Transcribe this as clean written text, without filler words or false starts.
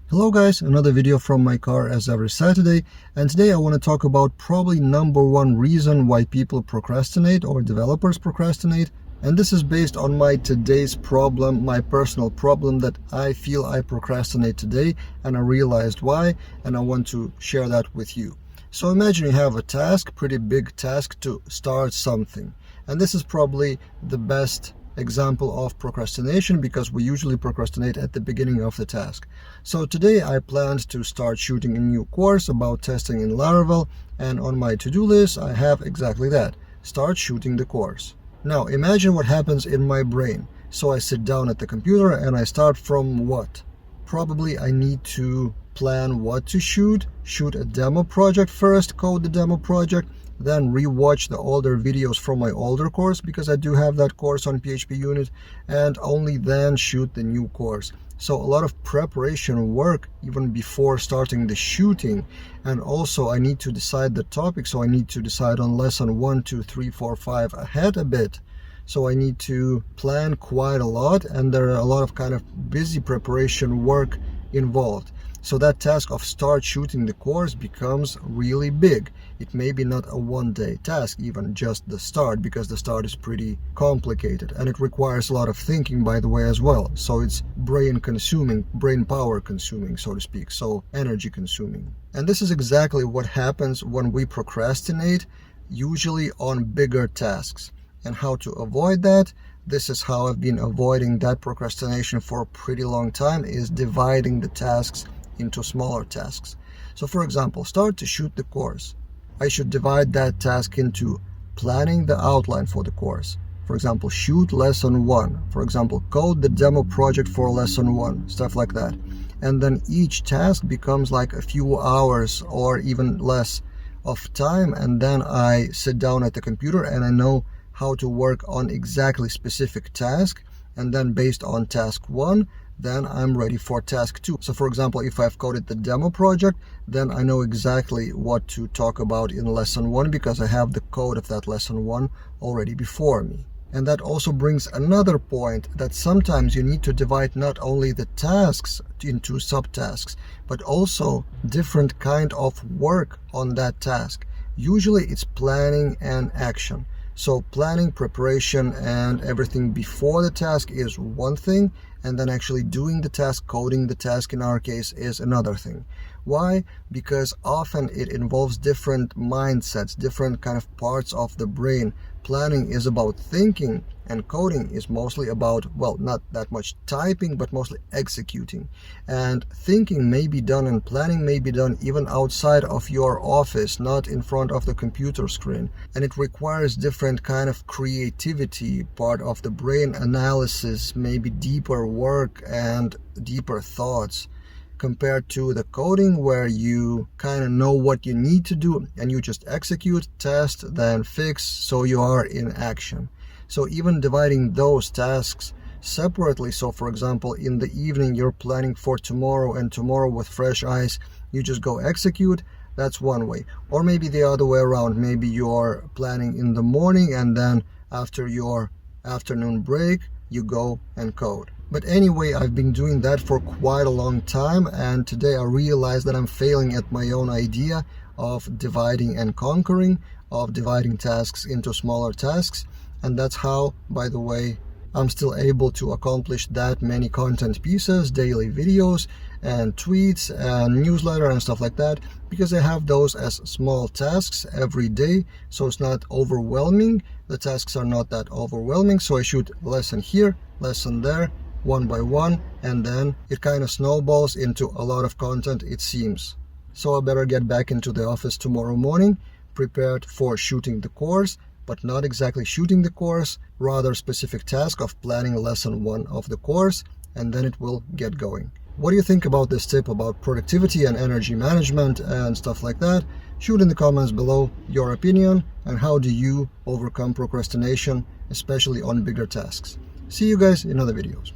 Hello guys, another video from my car as every Saturday, and today I want to talk about probably number one reason why people procrastinate or developers procrastinate. And this is based on my today's problem, my personal problem that I feel I procrastinate today, and I realized why, and I want to share that with you. So imagine you have a task, pretty big task to start something, and this is probably the best example of procrastination because we usually procrastinate at the beginning of the task. So today I planned to start shooting a new course about testing in Laravel, and on my to-do list I have exactly that: start shooting the course. Now imagine what happens in my brain. So I sit down at the computer and I start from what? Probably I need to plan what to shoot a demo project first, code the demo project, then rewatch the older videos from my older course because I do have that course on PHP Unit, and only then shoot the new course. So a lot of preparation work even before starting the shooting. And also I need to decide the topic, so I need to decide on lesson 1, 2, 3, 4, 5 ahead a bit. So I need to plan quite a lot, and there are a lot of kind of busy preparation work involved. So that task of start shooting the course becomes really big. It may be not a one-day task, even just the start, because the start is pretty complicated and it requires a lot of thinking, by the way, as well. So it's brain consuming, brain power consuming, so to speak, so energy consuming. And this is exactly what happens when we procrastinate, usually on bigger tasks. And how to avoid that? This is how I've been avoiding that procrastination for a pretty long time, is dividing the tasks into smaller tasks. So for example, start to shoot the course. I should divide that task into planning the outline for the course. For example, shoot lesson 1. For example, code the demo project for lesson 1, stuff like that. And then each task becomes like a few hours or even less of time, and then I sit down at the computer and I know how to work on exactly specific task, and then based on task 1, then I'm ready for task 2. So for example, if I've coded the demo project, then I know exactly what to talk about in lesson 1 because I have the code of that lesson 1 already before me. And that also brings another point, that sometimes you need to divide not only the tasks into subtasks, but also different kind of work on that task. Usually it's planning and action. So planning, preparation, and everything before the task is one thing, and then actually doing the task, coding the task in our case, is another thing. Why? Because often it involves different mindsets, different kind of parts of the brain. Planning is about thinking, and coding is mostly about, well, not that much typing, but mostly executing. And thinking may be done and planning may be done even outside of your office, not in front of the computer screen. And it requires different kind of creativity, part of the brain, analysis, maybe deeper work and deeper thoughts, compared to the coding where you kind of know what you need to do and you just execute, test, then fix, so you are in action. So even dividing those tasks separately, so for example, in the evening you're planning for tomorrow, and tomorrow with fresh eyes you just go execute, that's one way. Or maybe the other way around, maybe you're planning in the morning and then after your afternoon break you go and code. But anyway, I've been doing that for quite a long time, and today I realized that I'm failing at my own idea of dividing and conquering, of dividing tasks into smaller tasks. And that's how, by the way, I'm still able to accomplish that many content pieces, daily videos and tweets and newsletter and stuff like that, because I have those as small tasks every day, so it's not overwhelming. The tasks are not that overwhelming, so I shoot lesson here, lesson there, one by one, and then it kind of snowballs into a lot of content, it seems. So I better get back into the office tomorrow morning, prepared for shooting the course, but not exactly shooting the course, rather specific task of planning lesson 1 of the course, and then it will get going. What do you think about this tip about productivity and energy management and stuff like that? Shoot in the comments below your opinion, and how do you overcome procrastination, especially on bigger tasks. See you guys in other videos.